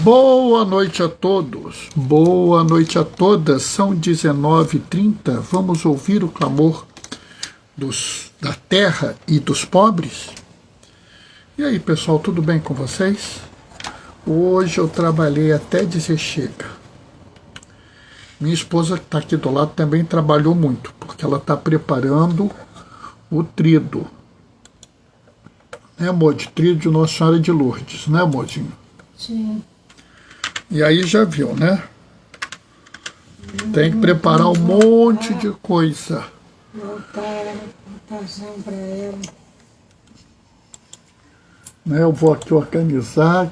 Boa noite a todos, boa noite a todas, são 19h30, vamos ouvir o clamor da terra e dos pobres? E aí pessoal, tudo bem com vocês? Hoje eu trabalhei até dizer chega. Minha esposa que está aqui do lado também trabalhou muito, porque ela está preparando o trido. Né, amor? De trido de Nossa Senhora de Lourdes, né, amorzinho? Sim. E aí já viu, né? Tem que preparar um monte de coisa. Voltar para ela. Né, eu vou aqui organizar.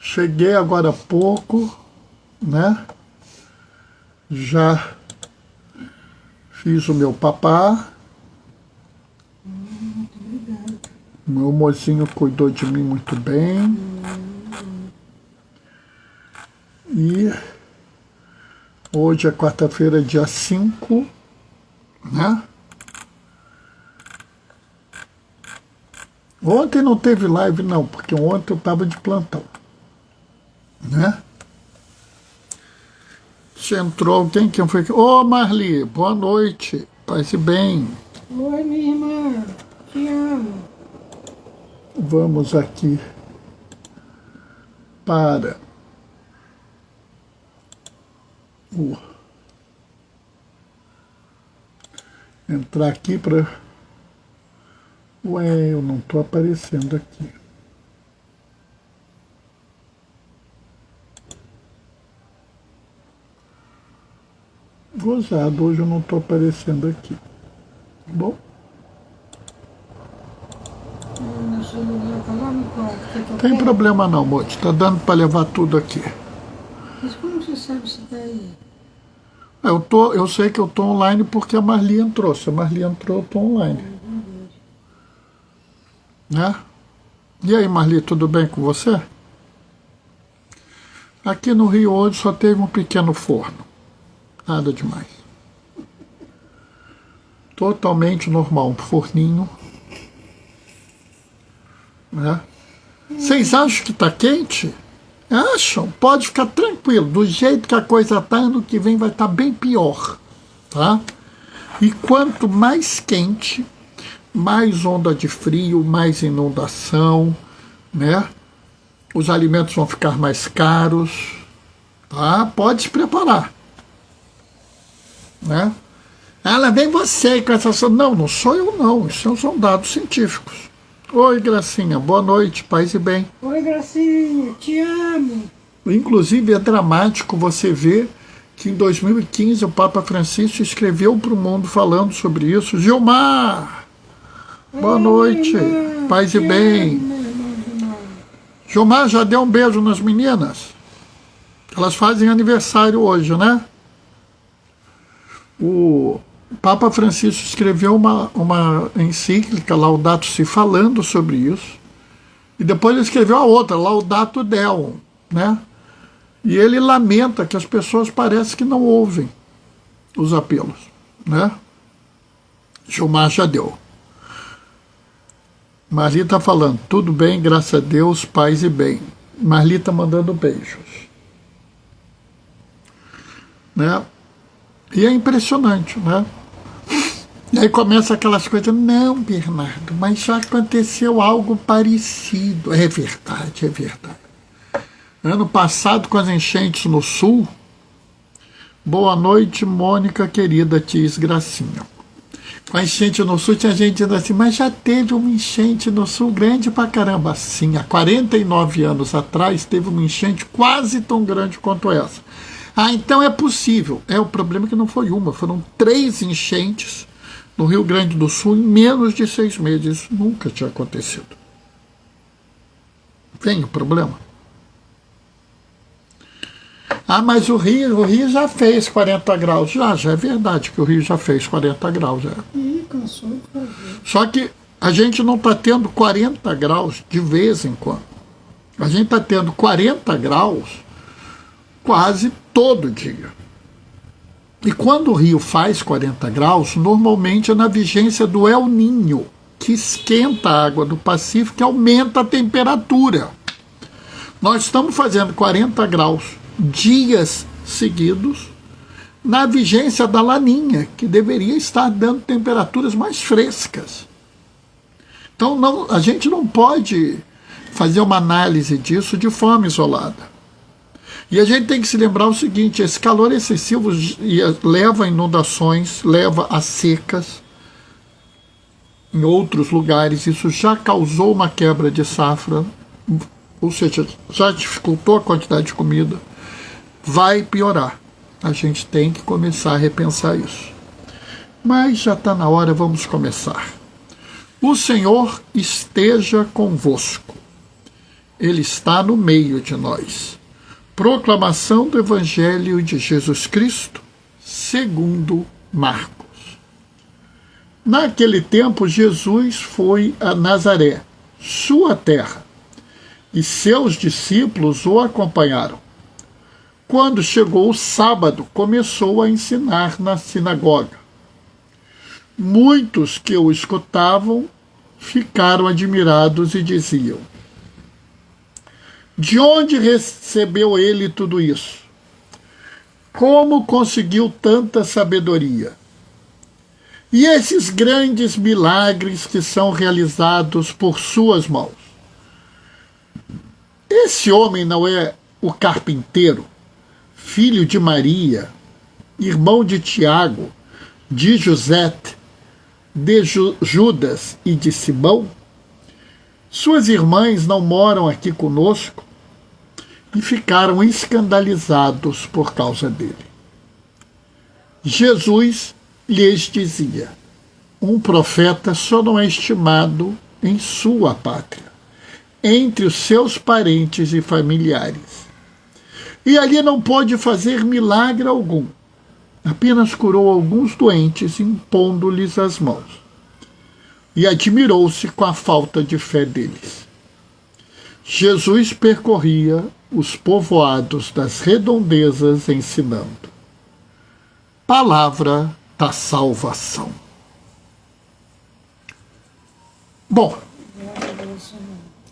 Cheguei agora há pouco, né? Já fiz o meu papá. Muito obrigada. Meu mocinho cuidou de mim muito bem. E hoje é quarta-feira, dia 5, né? Ontem não teve live não, porque ontem eu estava de plantão, né? Se entrou alguém, quem foi? Ô Marli, boa noite, paz e bem. Oi, minha irmã, te amo. Vamos aqui para entrar aqui para... Ué, eu não estou aparecendo aqui. Gozado, hoje eu não estou aparecendo aqui. Tá bom? Meu celular tá lá no quarto. Tem problema não, moço. Tá dando para levar tudo aqui. Mas como você sabe se tá aí? Eu sei que eu estou online porque a Marli entrou. Se a Marli entrou, eu estou online. Né? E aí, Marli, tudo bem com você? Aqui no Rio hoje só teve um pequeno forno. Nada demais. Totalmente normal, um forninho. Né? Vocês acham que está quente? Acham? Pode ficar tranquilo. Do jeito que a coisa está, ano que vem vai estar bem pior. Tá? E quanto mais quente, mais onda de frio, mais inundação, né? Os alimentos vão ficar mais caros. Tá? Pode se preparar. Né? Ela vem você com essa... Não, não sou eu não. Isso são dados científicos. Oi, Gracinha, boa noite, paz e bem. Oi, Gracinha, te amo. Inclusive é dramático você ver que em 2015 o Papa Francisco escreveu para o mundo falando sobre isso. Gilmar, boa noite, irmã, paz e bem. Gilmar, já deu um beijo nas meninas? Elas fazem aniversário hoje, né? O Papa Francisco escreveu uma encíclica, Laudato Si, falando sobre isso. E depois ele escreveu a outra, Laudato Deum, né? E ele lamenta que as pessoas parecem que não ouvem os apelos, né? Gilmar já deu. Marli está falando, tudo bem, graças a Deus, paz e bem. Marli está mandando beijos. Né? E é impressionante, né? E aí começa aquelas coisas, não, Bernardo, mas já aconteceu algo parecido. É verdade, é verdade. Ano passado, com as enchentes no sul, boa noite, Mônica, querida tia Gracinha. Com a enchente no sul, tinha gente dizendo assim, mas já teve uma enchente no sul grande pra caramba. Sim, há 49 anos atrás, teve uma enchente quase tão grande quanto essa. Ah, então é possível. O problema é que não foi uma, foram 3 enchentes no Rio Grande do Sul em menos de 6 meses. Isso nunca tinha acontecido. Vem o problema. Ah, mas o Rio já fez 40 graus. Já é verdade que o Rio já fez 40 graus. Ih, cansou de fazer. Só que a gente não está tendo 40 graus de vez em quando. A gente está tendo 40 graus quase todo dia. E quando o Rio faz 40 graus, normalmente é na vigência do El Niño, que esquenta a água do Pacífico e aumenta a temperatura. Nós estamos fazendo 40 graus dias seguidos na vigência da laninha, que deveria estar dando temperaturas mais frescas. Então, a gente não pode fazer uma análise disso de forma isolada. E a gente tem que se lembrar o seguinte: esse calor excessivo leva a inundações, leva a secas em outros lugares. Isso já causou uma quebra de safra, ou seja, já dificultou a quantidade de comida. Vai piorar. A gente tem que começar a repensar isso. Mas já está na hora, vamos começar. O Senhor esteja convosco. Ele está no meio de nós. Proclamação do Evangelho de Jesus Cristo, segundo Marcos. Naquele tempo, Jesus foi a Nazaré, sua terra, e seus discípulos o acompanharam. Quando chegou o sábado, começou a ensinar na sinagoga. Muitos que o escutavam ficaram admirados e diziam: de onde recebeu ele tudo isso? Como conseguiu tanta sabedoria? E esses grandes milagres que são realizados por suas mãos? Esse homem não é o carpinteiro, filho de Maria, irmão de Tiago, de José, de Judas e de Simão? Suas irmãs não moram aqui conosco? E ficaram escandalizados por causa dele. Jesus lhes dizia: um profeta só não é estimado em sua pátria, entre os seus parentes e familiares. E ali não pôde fazer milagre algum, apenas curou alguns doentes, impondo-lhes as mãos. E admirou-se com a falta de fé deles. Jesus percorria os povoados das redondezas ensinando. Palavra da salvação. Bom,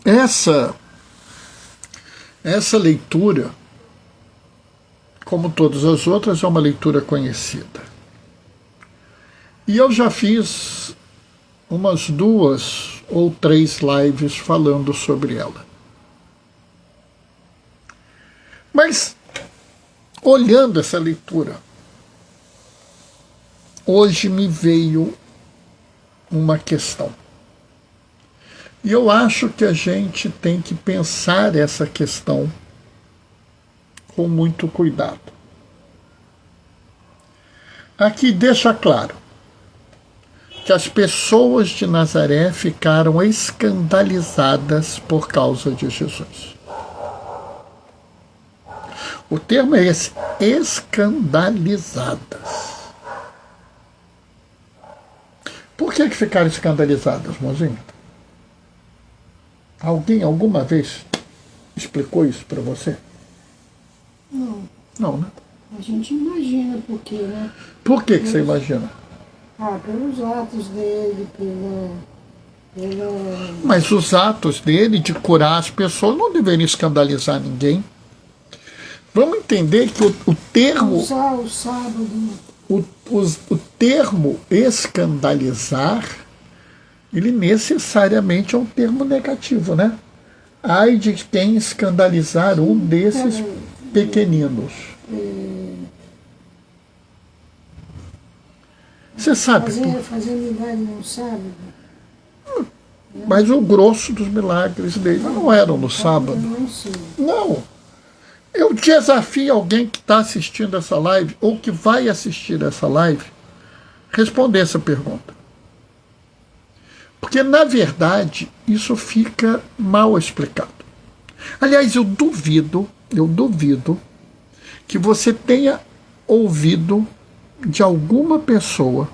essa leitura, como todas as outras, é uma leitura conhecida. E eu já fiz umas 2 ou 3 lives falando sobre ela. Mas, olhando essa leitura, hoje me veio uma questão. E eu acho que a gente tem que pensar essa questão com muito cuidado. Aqui deixa claro que as pessoas de Nazaré ficaram escandalizadas por causa de Jesus. O termo é esse, escandalizadas. Por que ficaram escandalizadas, mozinho? Alguém alguma vez explicou isso para você? Não. Não, né? A gente imagina por quê, né? Por que você imagina? Pelos atos dele, pela... Mas os atos dele de curar as pessoas não deveriam escandalizar ninguém. Vamos entender que o termo... Usar o sábado. O termo escandalizar, ele necessariamente é um termo negativo, né? Ai de quem escandalizar um desses pequeninos. Você sabe... Fazer milagre no sábado. Mas o grosso dos milagres dele não eram no sábado. Não. Eu desafio alguém que está assistindo essa live, ou que vai assistir essa live, responder essa pergunta. Porque, na verdade, isso fica mal explicado. Aliás, eu duvido que você tenha ouvido de alguma pessoa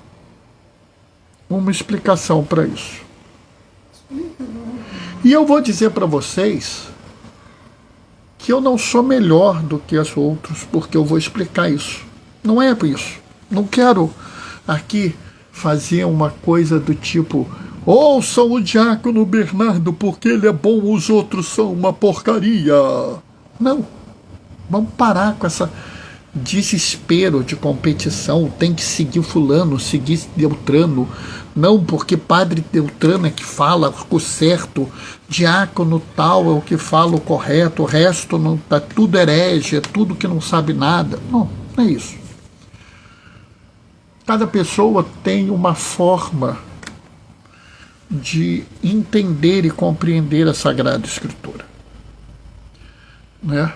uma explicação para isso. E eu vou dizer para vocês que eu não sou melhor do que os outros, porque eu vou explicar isso. Não é por isso. Não quero aqui fazer uma coisa do tipo, Ouçam o diácono Bernardo, porque ele é bom, os outros são uma porcaria. Não. Vamos parar com essa desespero de competição. Tem que seguir fulano, seguir Beltrano. Não, porque padre Beltrano é que fala o certo, diácono tal é o que fala o correto, o resto não, tá tudo herege, é tudo que não sabe nada. Não, não é isso. Cada pessoa tem uma forma de entender e compreender a Sagrada Escritura, né?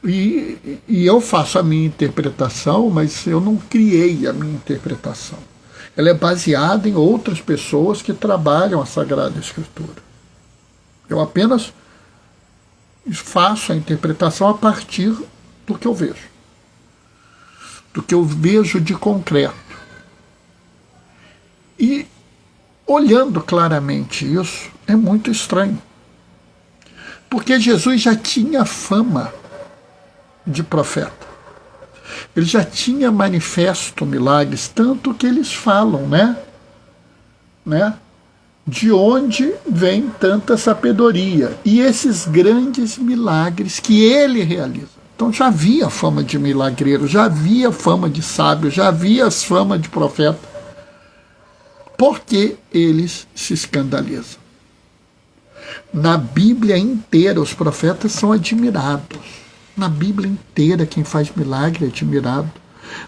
E eu faço a minha interpretação, mas eu não criei a minha interpretação. Ela é baseada em outras pessoas que trabalham a Sagrada Escritura. Eu apenas faço a interpretação a partir do que eu vejo. Do que eu vejo de concreto. E, olhando claramente isso, é muito estranho. Porque Jesus já tinha fama de profeta. Ele já tinha manifesto milagres, tanto que eles falam, né? De onde vem tanta sabedoria? E esses grandes milagres que ele realiza. Então já havia fama de milagreiro, já havia fama de sábio, já havia fama de profeta. Por que eles se escandalizam? Na Bíblia inteira, os profetas são admirados. Na Bíblia inteira, quem faz milagre é admirado.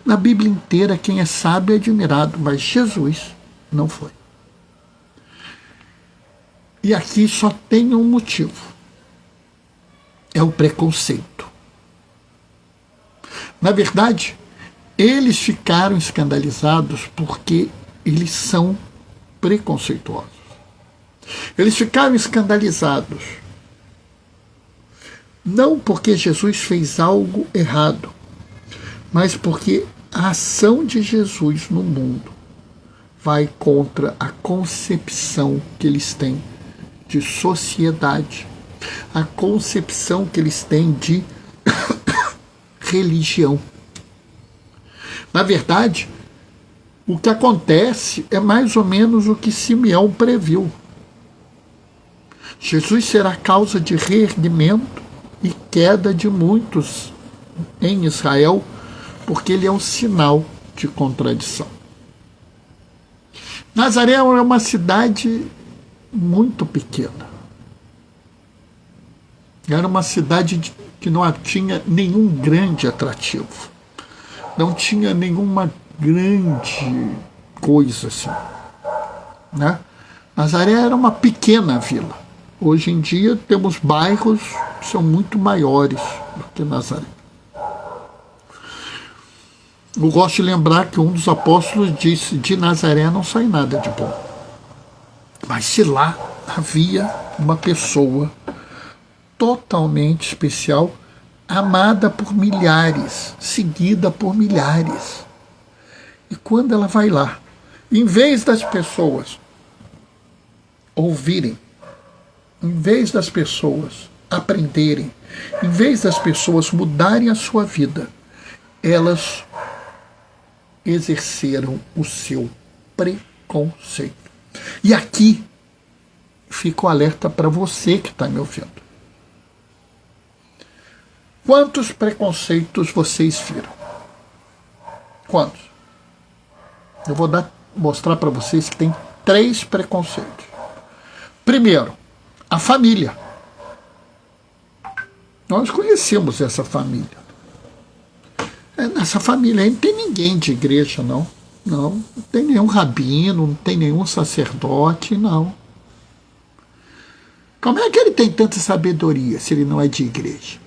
Na Bíblia inteira, quem é sábio é admirado. Mas Jesus não foi. E aqui só tem um motivo. É o preconceito. Na verdade, eles ficaram escandalizados porque eles são preconceituosos. Eles ficaram escandalizados não porque Jesus fez algo errado, mas porque a ação de Jesus no mundo vai contra a concepção que eles têm de sociedade, a concepção que eles têm de religião. Na verdade, o que acontece é mais ou menos o que Simeão previu. Jesus será causa de reerguimento e queda de muitos em Israel, porque ele é um sinal de contradição. Nazaré é uma cidade muito pequena. Era uma cidade que não tinha nenhum grande atrativo. Não tinha nenhuma grande coisa assim, né? Nazaré era uma pequena vila. Hoje em dia temos bairros que são muito maiores do que Nazaré. Eu gosto de lembrar que um dos apóstolos disse: de Nazaré não sai nada de bom. Mas se lá havia uma pessoa totalmente especial, amada por milhares, seguida por milhares. E quando ela vai lá, em vez das pessoas ouvirem, em vez das pessoas aprenderem, em vez das pessoas mudarem a sua vida, elas exerceram o seu preconceito. E aqui fica o alerta para você que está me ouvindo. Quantos preconceitos vocês viram? Quantos? Eu vou mostrar para vocês que tem 3 preconceitos. Primeiro, a família. Nós conhecemos essa família. Nessa família aí não tem ninguém de igreja, não. Não tem nenhum rabino, não tem nenhum sacerdote, não. Como é que ele tem tanta sabedoria se ele não é de igreja?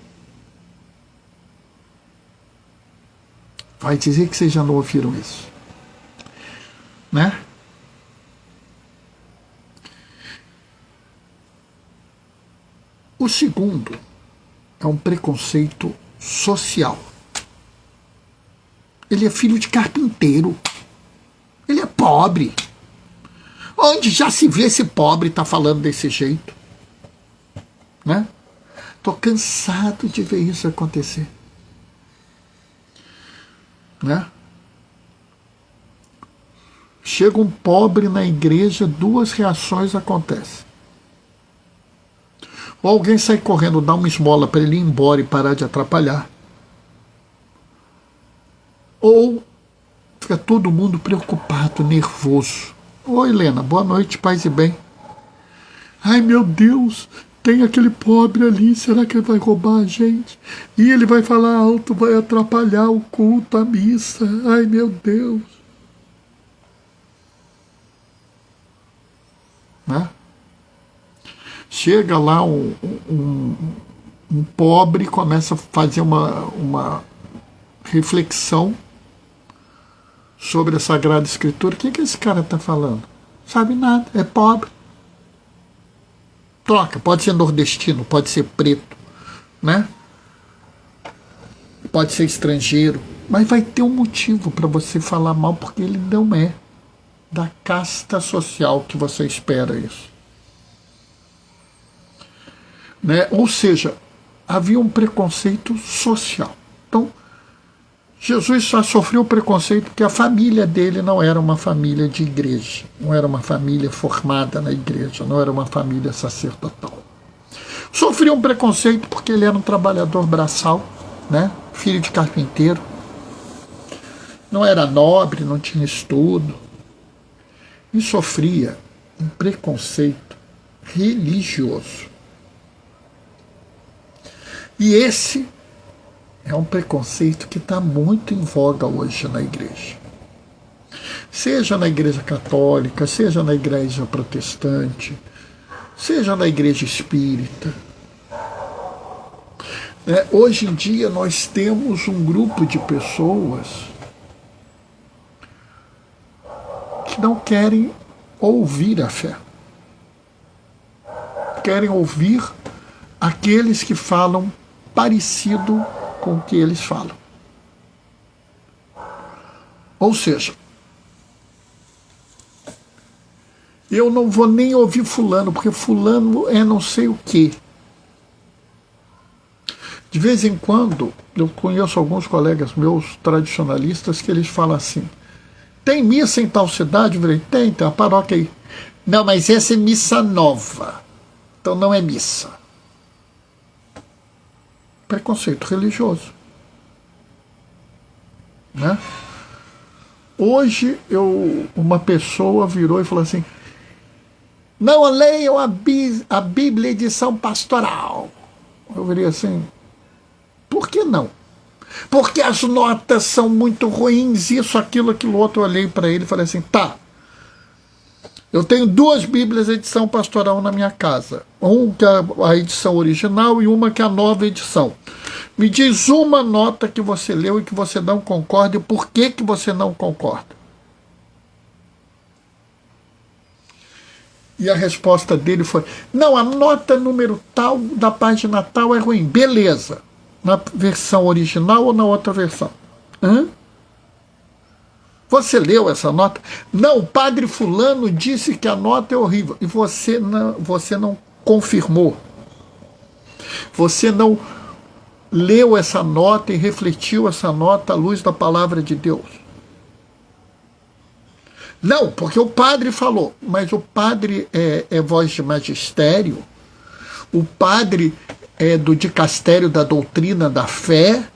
Vai dizer que vocês já não ouviram isso, né? O segundo é um preconceito social. Ele é filho de carpinteiro. Ele é pobre. Onde já se vê esse pobre tá falando desse jeito? Né? Tô cansado de ver isso acontecer. Chega um pobre na igreja, duas reações acontecem. Ou alguém sai correndo, dá uma esmola para ele ir embora e parar de atrapalhar. Ou fica todo mundo preocupado, nervoso. Oi, Helena, boa noite, paz e bem. Ai, meu Deus, tem aquele pobre ali, será que ele vai roubar a gente? E ele vai falar alto, vai atrapalhar o culto, a missa. Ai, meu Deus. Né? Chega lá um pobre, começa a fazer uma reflexão sobre a Sagrada Escritura. O que esse cara está falando? Sabe nada, é pobre. Troca, pode ser nordestino, pode ser preto, né? Pode ser estrangeiro, mas vai ter um motivo para você falar mal, porque ele não é da casta social que você espera isso. Né? Ou seja, havia um preconceito social. Então, Jesus só sofreu preconceito porque a família dele não era uma família de igreja, não era uma família formada na igreja, não era uma família sacerdotal. Sofreu um preconceito porque ele era um trabalhador braçal, né? Filho de carpinteiro, não era nobre, não tinha estudo, e sofria um preconceito religioso. E esse é um preconceito que está muito em voga hoje na igreja. Seja na igreja católica, seja na igreja protestante, seja na igreja espírita. Hoje em dia nós temos um grupo de pessoas que não querem ouvir a fé. Querem ouvir aqueles que falam parecido com o que eles falam. Ou seja, eu não vou nem ouvir fulano, porque fulano é não sei o quê. De vez em quando, eu conheço alguns colegas meus tradicionalistas que eles falam assim, tem missa em tal cidade? Eu falei, tem a paróquia aí. Não, mas essa é missa nova, então não é missa. Preconceito religioso. Né? Hoje uma pessoa virou e falou assim, não leiam a Bíblia edição pastoral. Eu virei assim, por que não? Porque as notas são muito ruins, isso, aquilo, outro. Eu olhei para ele e falei assim, tá, eu tenho 2 Bíblias edição pastoral na minha casa. Uma que é a edição original e uma que é a nova edição. Me diz uma nota que você leu e que você não concorda e por que você não concorda. E a resposta dele foi, não, a nota número tal da página tal é ruim. Beleza. Na versão original ou na outra versão? Você leu essa nota? Não, o padre fulano disse que a nota é horrível. E você não confirmou. Você não leu essa nota e refletiu essa nota à luz da palavra de Deus. Não, porque o padre falou. Mas o padre é voz de magistério. O padre é do dicastério da doutrina da fé.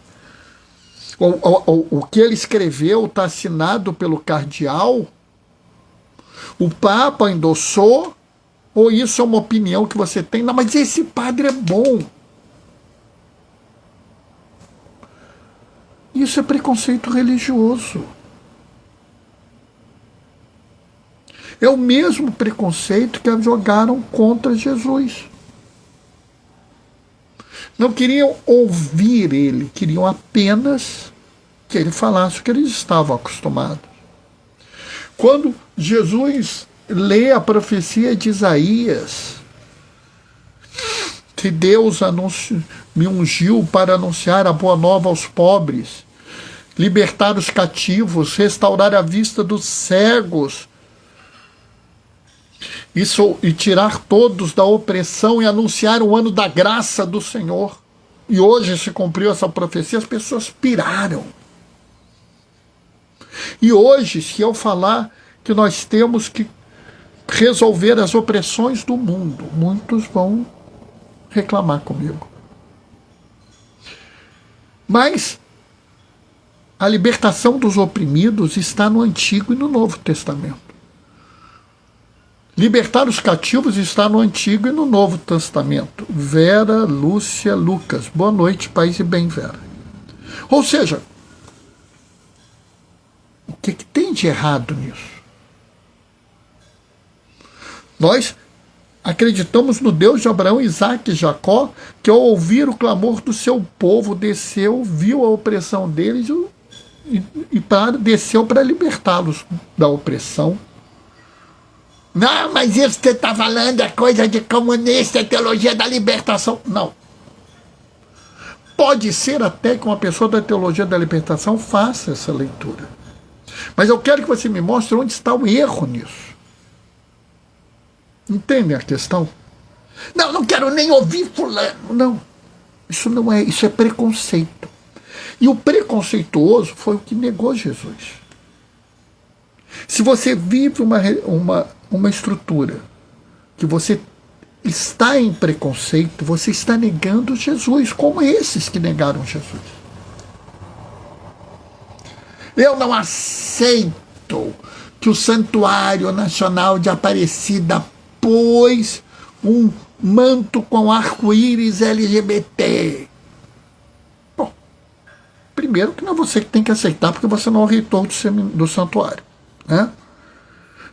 O que ele escreveu está assinado pelo cardeal, o Papa endossou, ou isso é uma opinião que você tem? Não, mas esse padre é bom. Isso é preconceito religioso. É o mesmo preconceito que jogaram contra Jesus. Não queriam ouvir ele, queriam apenas que ele falasse o que eles estavam acostumados. Quando Jesus lê a profecia de Isaías, que Deus me ungiu para anunciar a boa nova aos pobres, libertar os cativos, restaurar a vista dos cegos, e tirar todos da opressão e anunciar o ano da graça do Senhor. E hoje se cumpriu essa profecia, as pessoas piraram. E hoje, se eu falar que nós temos que resolver as opressões do mundo. Muitos vão reclamar comigo. Mas a libertação dos oprimidos está no Antigo e no Novo Testamento. Libertar os cativos está no Antigo e no Novo Testamento. Vera, Lúcia, Lucas. Boa noite, paz e bem, Vera. Ou seja, o que tem de errado nisso? Nós acreditamos no Deus de Abraão, Isaque e Jacó, que ao ouvir o clamor do seu povo, desceu, viu a opressão deles e desceu para libertá-los da opressão. Não, mas isso que você está falando é coisa de comunista, é teologia da libertação. Não. Pode ser até que uma pessoa da teologia da libertação faça essa leitura. Mas eu quero que você me mostre onde está o erro nisso. Entende a questão? Não, não quero nem ouvir fulano. Não. Isso não é, isso é preconceito. E o preconceituoso foi o que negou Jesus. Se você vive uma estrutura que você está em preconceito, você está negando Jesus, como esses que negaram Jesus. Eu não aceito que o Santuário Nacional de Aparecida pôs um manto com arco-íris LGBT. Bom, primeiro que não é você que tem que aceitar, porque você não é o reitor do santuário, né?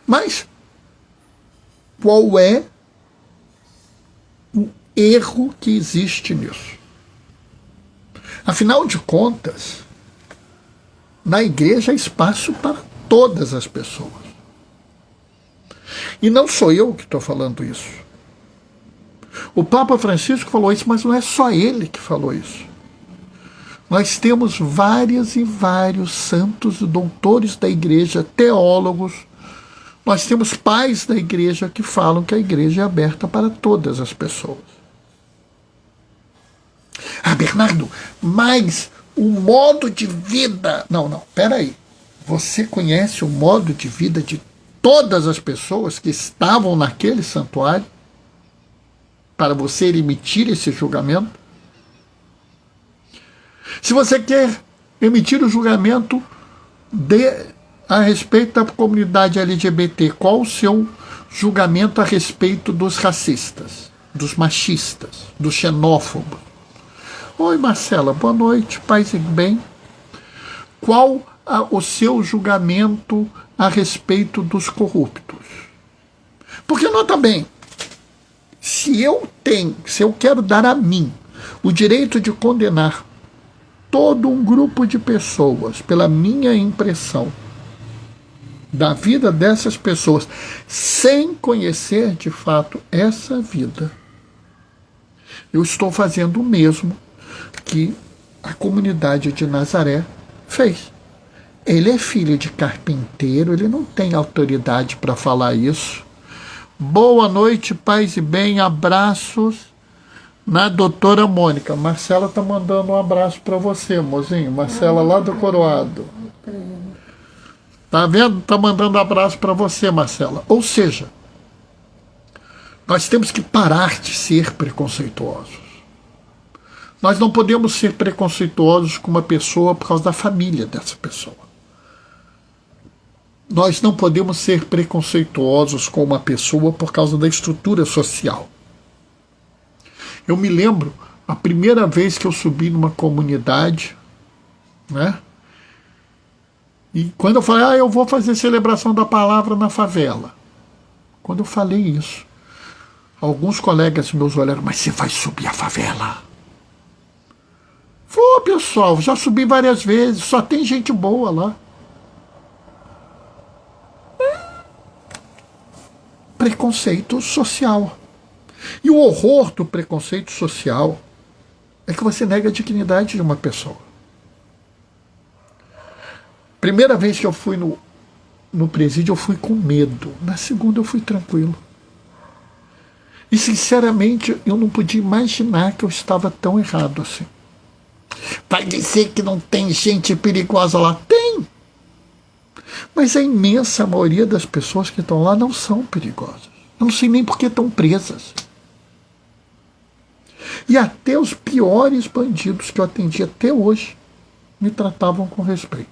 Mas qual é o erro que existe nisso? Afinal de contas, na igreja há espaço para todas as pessoas. E não sou eu que estou falando isso. O Papa Francisco falou isso, mas não é só ele que falou isso. Nós temos vários e vários santos, doutores da igreja, teólogos. Nós temos pais da igreja que falam que a igreja é aberta para todas as pessoas. Ah, Bernardo, mas o modo de vida... Não, peraí. Você conhece o modo de vida de todas as pessoas que estavam naquele santuário para você emitir esse julgamento? Se você quer emitir o julgamento a respeito da comunidade LGBT, qual o seu julgamento a respeito dos racistas, dos machistas, dos xenófobos? Oi, Marcela, boa noite, paz e bem. Qual o seu julgamento a respeito dos corruptos? Porque, nota bem, se eu quero dar a mim o direito de condenar todo um grupo de pessoas pela minha impressão da vida dessas pessoas, sem conhecer de fato essa vida, eu estou fazendo o mesmo que a comunidade de Nazaré fez. Ele é filho de carpinteiro, ele não tem autoridade para falar isso. Boa noite, paz e bem, abraços na doutora Mônica. Marcela está mandando um abraço para você, mozinho. Marcela lá do Coroado. Tá vendo? Está mandando um abraço para você, Marcela. Ou seja, nós temos que parar de ser preconceituosos. Nós não podemos ser preconceituosos com uma pessoa por causa da família dessa pessoa. Nós não podemos ser preconceituosos com uma pessoa por causa da estrutura social. Eu me lembro a primeira vez que eu subi numa comunidade, né? E quando eu falei, eu vou fazer celebração da palavra na favela. Quando eu falei isso, alguns colegas meus olharam, mas você vai subir a favela? Pô, pessoal, já subi várias vezes, só tem gente boa lá. Preconceito social. E o horror do preconceito social é que você nega a dignidade de uma pessoa. Primeira vez que eu fui no presídio, eu fui com medo. Na segunda, eu fui tranquilo. E, sinceramente, eu não podia imaginar que eu estava tão errado assim. Vai dizer que não tem gente perigosa lá? Tem! Mas a imensa maioria das pessoas que estão lá não são perigosas. Eu não sei nem por que estão presas. E até os piores bandidos que eu atendi até hoje me tratavam com respeito.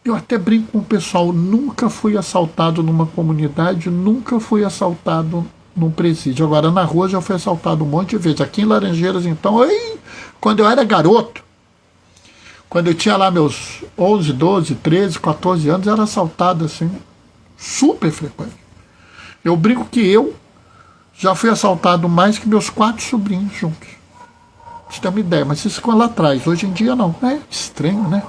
Eu até brinco com o pessoal, nunca fui assaltado numa comunidade, nunca fui assaltado num presídio. Agora, na rua já fui assaltado um monte de vezes. Aqui em Laranjeiras, então, quando eu era garoto, quando eu tinha lá meus 11, 12, 13, 14 anos, era assaltado assim, super frequente. Eu brinco que eu já fui assaltado mais que meus 4 sobrinhos juntos. Você tem uma ideia, mas isso ficou lá atrás. Hoje em dia não. É estranho, né?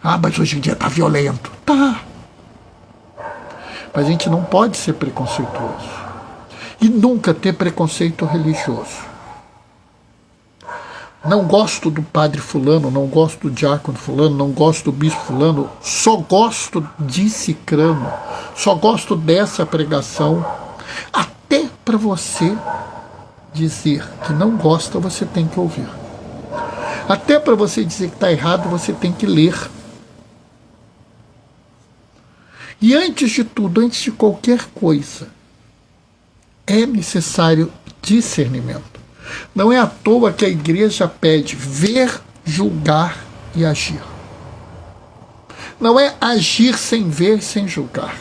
Ah, mas hoje em dia tá violento. Tá. Mas a gente não pode ser preconceituoso. E nunca ter preconceito religioso. Não gosto do padre fulano, não gosto do diácono fulano, não gosto do bispo fulano, só gosto de cicrano, só gosto dessa pregação. Até para você dizer que não gosta, você tem que ouvir. Até para você dizer que está errado, você tem que ler. E antes de tudo, antes de qualquer coisa, é necessário discernimento. Não é à toa que a igreja pede ver, julgar e agir. Não é agir sem ver, sem julgar.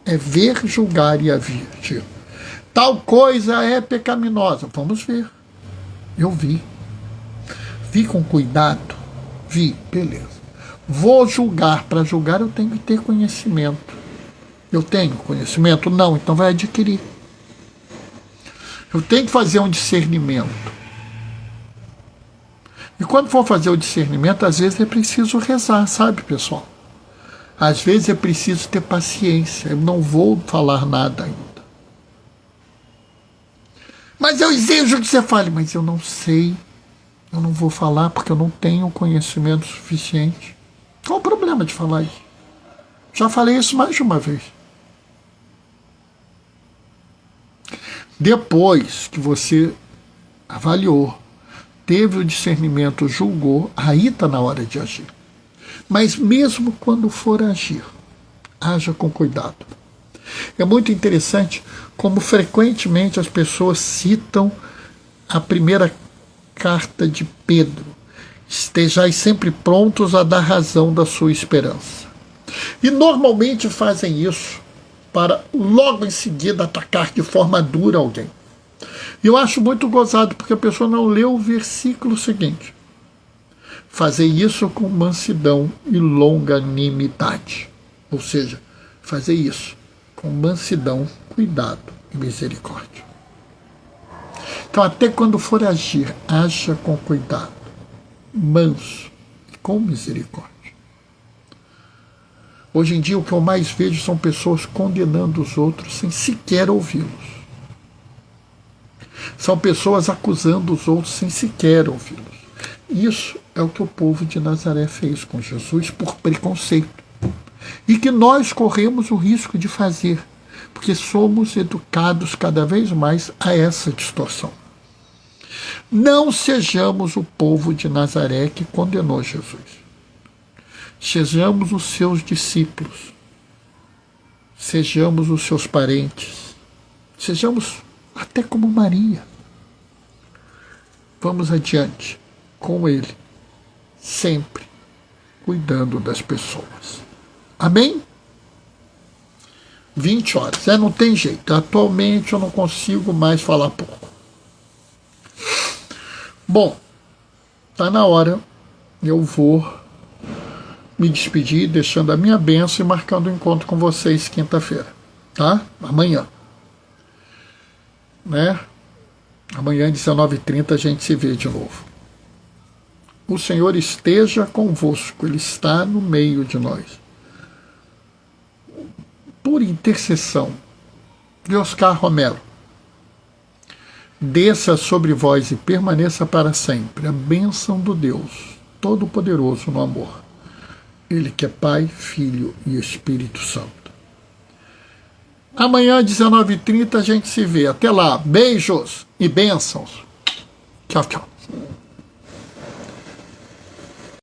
É ver, julgar e agir. Tal coisa é pecaminosa. Vamos ver. Eu vi. Vi com cuidado. Vi, beleza. Vou julgar. Para julgar eu tenho que ter conhecimento. Eu tenho conhecimento? Não, então vai adquirir. Eu tenho que fazer um discernimento. E quando for fazer o discernimento, às vezes é preciso rezar, sabe, pessoal? Às vezes é preciso ter paciência. Eu não vou falar nada ainda. Mas eu exijo que você fale. Mas eu não sei. Eu não vou falar porque eu não tenho conhecimento suficiente. Qual o problema de falar isso? Já falei isso mais de uma vez. Depois que você avaliou, teve o discernimento, julgou, aí está na hora de agir. Mas mesmo quando for agir, haja com cuidado. É muito interessante como frequentemente as pessoas citam a primeira carta de Pedro. Estejais sempre prontos a dar razão da sua esperança. E normalmente fazem isso para logo em seguida atacar de forma dura alguém. E eu acho muito gozado, porque a pessoa não leu o versículo seguinte. Fazer isso com mansidão e longanimidade. Ou seja, fazer isso com mansidão, cuidado e misericórdia. Então, até quando for agir, haja com cuidado, manso e com misericórdia. Hoje em dia, o que eu mais vejo são pessoas condenando os outros sem sequer ouvi-los. São pessoas acusando os outros sem sequer ouvi-los. Isso é o que o povo de Nazaré fez com Jesus por preconceito. E que nós corremos o risco de fazer, porque somos educados cada vez mais a essa distorção. Não sejamos o povo de Nazaré que condenou Jesus. Sejamos os seus discípulos. Sejamos os seus parentes. Sejamos até como Maria. Vamos adiante com Ele, sempre cuidando das pessoas. Amém? 20 horas. Não tem jeito. Atualmente eu não consigo mais falar pouco. Bom, está na hora. Eu vou me despedir, deixando a minha bênção e marcando o encontro com vocês quinta-feira. Tá? Amanhã. Né? Amanhã, às 19h30, a gente se vê de novo. O Senhor esteja convosco. Ele está no meio de nós. Por intercessão de Oscar Romero, desça sobre vós e permaneça para sempre a bênção do Deus Todo-Poderoso no amor. Ele que é Pai, Filho e Espírito Santo. Amanhã, às 19h30, a gente se vê. Até lá. Beijos e bênçãos. Tchau, tchau.